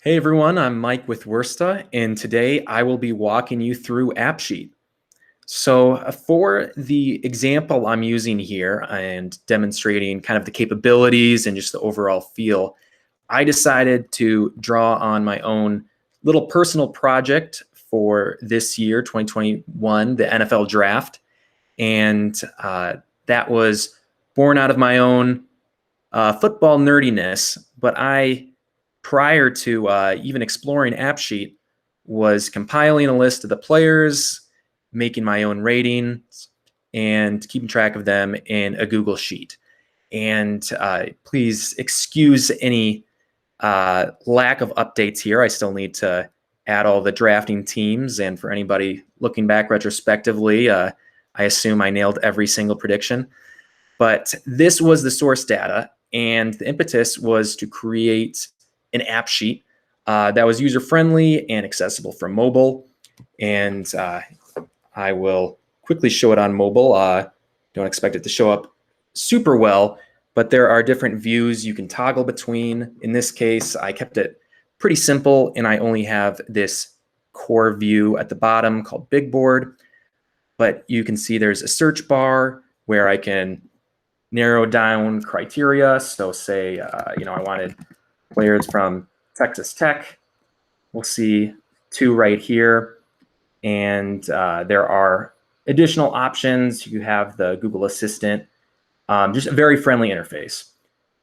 Hey everyone, I'm Mike with Wursta, and today I will be walking you through AppSheet. For the example I'm using here and demonstrating kind of the capabilities and just the overall feel, I decided to draw on my own little personal project for this year, 2021, the NFL draft. And that was born out of my own football nerdiness, but prior to even exploring AppSheet, was compiling a list of the players, making my own ratings, and keeping track of them in a Google Sheet. And please excuse any lack of updates here. I still need to add all the drafting teams. And for anybody looking back retrospectively, I assume I nailed every single prediction. But this was the source data, and the impetus was to create an app sheet that was user-friendly and accessible from mobile. And I will quickly show it on mobile. Don't expect it to show up super well, but there are different views you can toggle between. In this case, I kept it pretty simple, and I only have this core view at the bottom called Big Board. But you can see there's a search bar where I can narrow down criteria. So say, I wanted players from Texas Tech. We'll see two right here. And there are additional options. You have the Google Assistant, just a very friendly interface.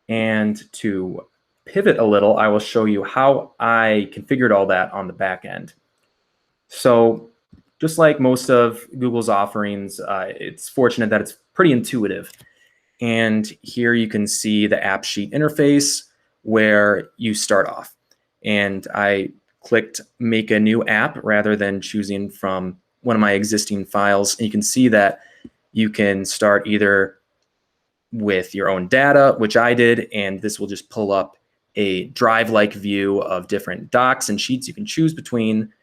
And to pivot a little, I will show you how I configured all that on the back end. So just like most of Google's offerings, it's fortunate that it's pretty intuitive. And here you can see the AppSheet interface where you start off. And I clicked make a new app rather than choosing from one of my existing files. And you can see that you can start either with your own data, which I did, and this will just pull up a drive-like view of different docs and sheets you can choose between.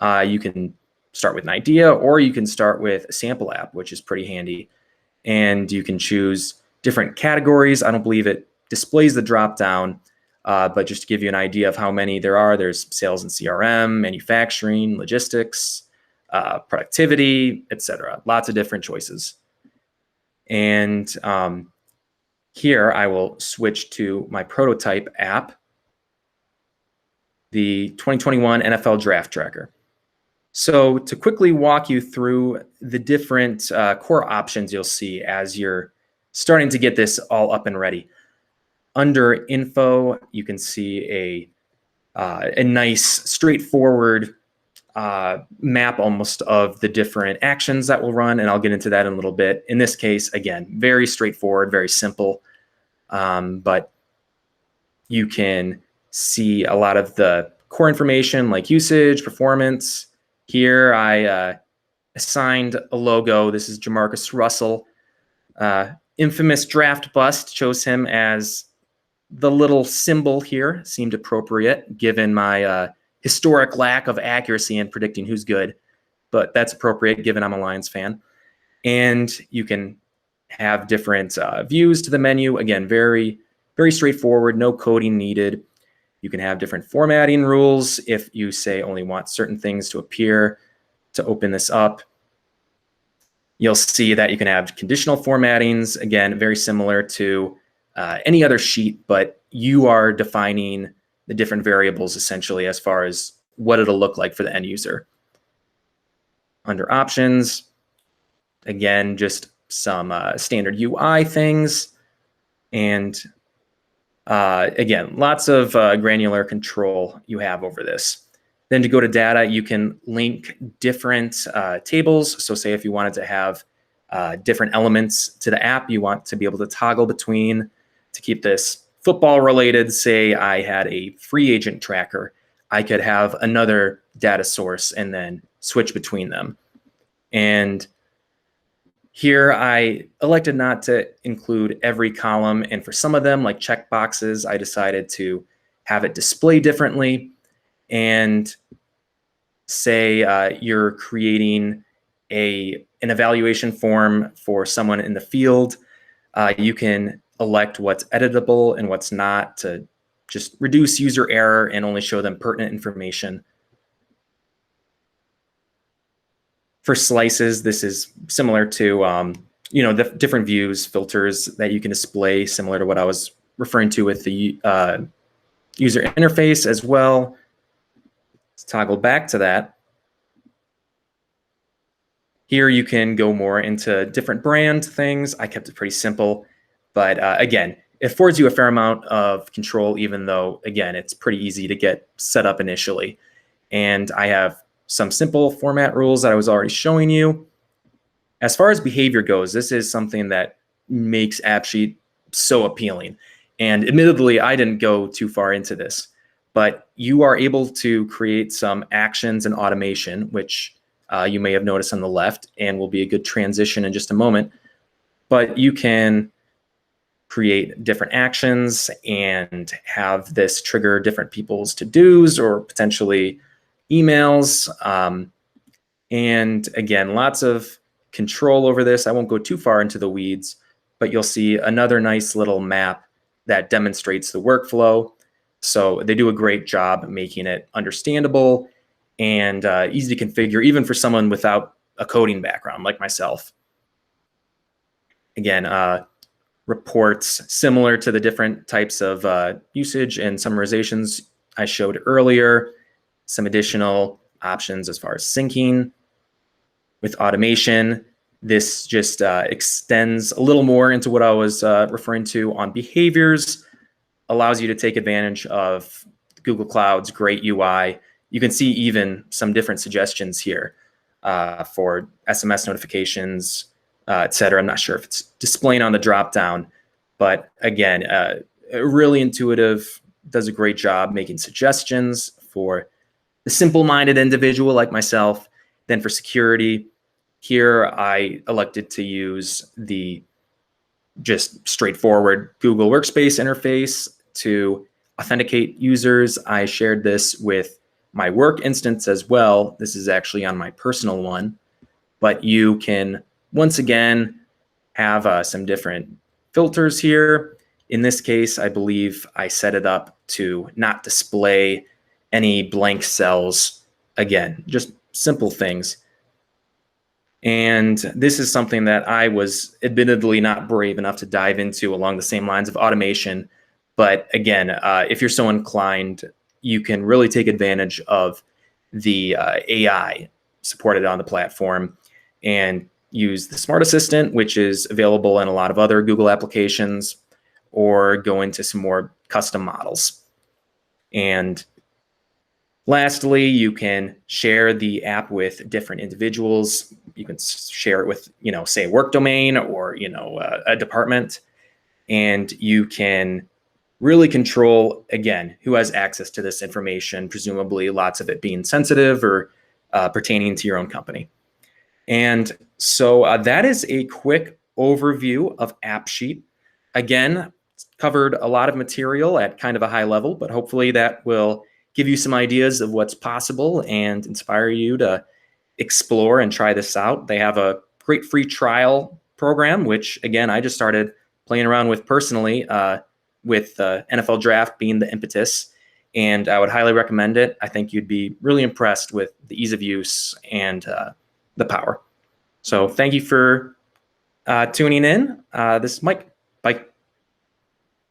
You can start with an idea, or you can start with a sample app, which is pretty handy. And you can choose different categories. I don't believe it displays the drop-down, but just to give you an idea of how many there are, there's sales and CRM, manufacturing, logistics, productivity, etc. Lots of different choices. And here I will switch to my prototype app, the 2021 NFL Draft Tracker. So to quickly walk you through the different core options you'll see as you're starting to get this all up and ready. Under info, you can see a nice straightforward map almost of the different actions that will run, and I'll get into that in a little bit. In this case, again, very straightforward, very simple, but you can see a lot of the core information like usage, performance. Here I assigned a logo. This is Jamarcus Russell. Infamous draft bust, chose him as the little symbol here. Seemed appropriate given my historic lack of accuracy in predicting who's good, but that's appropriate given I'm a Lions fan. And you can have different views to the menu. Again, very, very straightforward, no coding needed. You can have different formatting rules if you say only want certain things to appear. To open this up, you'll see that you can have conditional formattings. Again, very similar to any other sheet, but you are defining the different variables essentially as far as what it'll look like for the end user. Under options, again, just some standard UI things. And again, lots of granular control you have over this. Then to go to data, you can link different tables. So say if you wanted to have different elements to the app, you want to be able to toggle between to keep this football related. Say I had a free agent tracker, I could have another data source and then switch between them. And here I elected not to include every column. And for some of them, like check boxes, I decided to have it display differently. And say you're creating an evaluation form for someone in the field, you can elect what's editable and what's not to just reduce user error and only show them pertinent information. For slices, this is similar to the different views, filters that you can display, similar to what I was referring to with the user interface as well. Let's toggle back to that. Here you can go more into different brand things. I kept it pretty simple, but again, it affords you a fair amount of control, even though, again, it's pretty easy to get set up initially. And I have some simple format rules that I was already showing you. As far as behavior goes, this is something that makes AppSheet so appealing. And admittedly, I didn't go too far into this, but you are able to create some actions and automation, which you may have noticed on the left, and will be a good transition in just a moment. But you can create different actions and have this trigger different people's to-dos or potentially emails. And again, lots of control over this. I won't go too far into the weeds, but you'll see another nice little map that demonstrates the workflow. So they do a great job making it understandable and easy to configure, even for someone without a coding background like myself. Again, reports similar to the different types of usage and summarizations I showed earlier. Some additional options as far as syncing. With automation, this just extends a little more into what I was referring to on behaviors, allows you to take advantage of Google Cloud's great UI. You can see even some different suggestions here for SMS notifications, et cetera. I'm not sure if it's displaying on the dropdown, but again, really intuitive, does a great job making suggestions for the simple-minded individual like myself. Then for security, here I elected to use the just straightforward Google Workspace interface to authenticate users. I shared this with my work instance as well. This is actually on my personal one, but you can once again have some different filters here. In this case, I believe I set it up to not display any blank cells. Again, just simple things. And this is something that I was admittedly not brave enough to dive into along the same lines of automation. But again, if you're so inclined, you can really take advantage of the AI supported on the platform and use the Smart Assistant, which is available in a lot of other Google applications, or go into some more custom models. And lastly, you can share the app with different individuals. You can share it with, say a work domain or, a department, and you can really control, again, who has access to this information, presumably lots of it being sensitive or pertaining to your own company. And so that is a quick overview of AppSheet. Again, covered a lot of material at kind of a high level, but hopefully that will give you some ideas of what's possible and inspire you to explore and try this out. They have a great free trial program, which again, I just started playing around with personally, with NFL Draft being the impetus, and I would highly recommend it. I think you'd be really impressed with the ease of use and the power. So thank you for tuning in. This is Mike. Bye.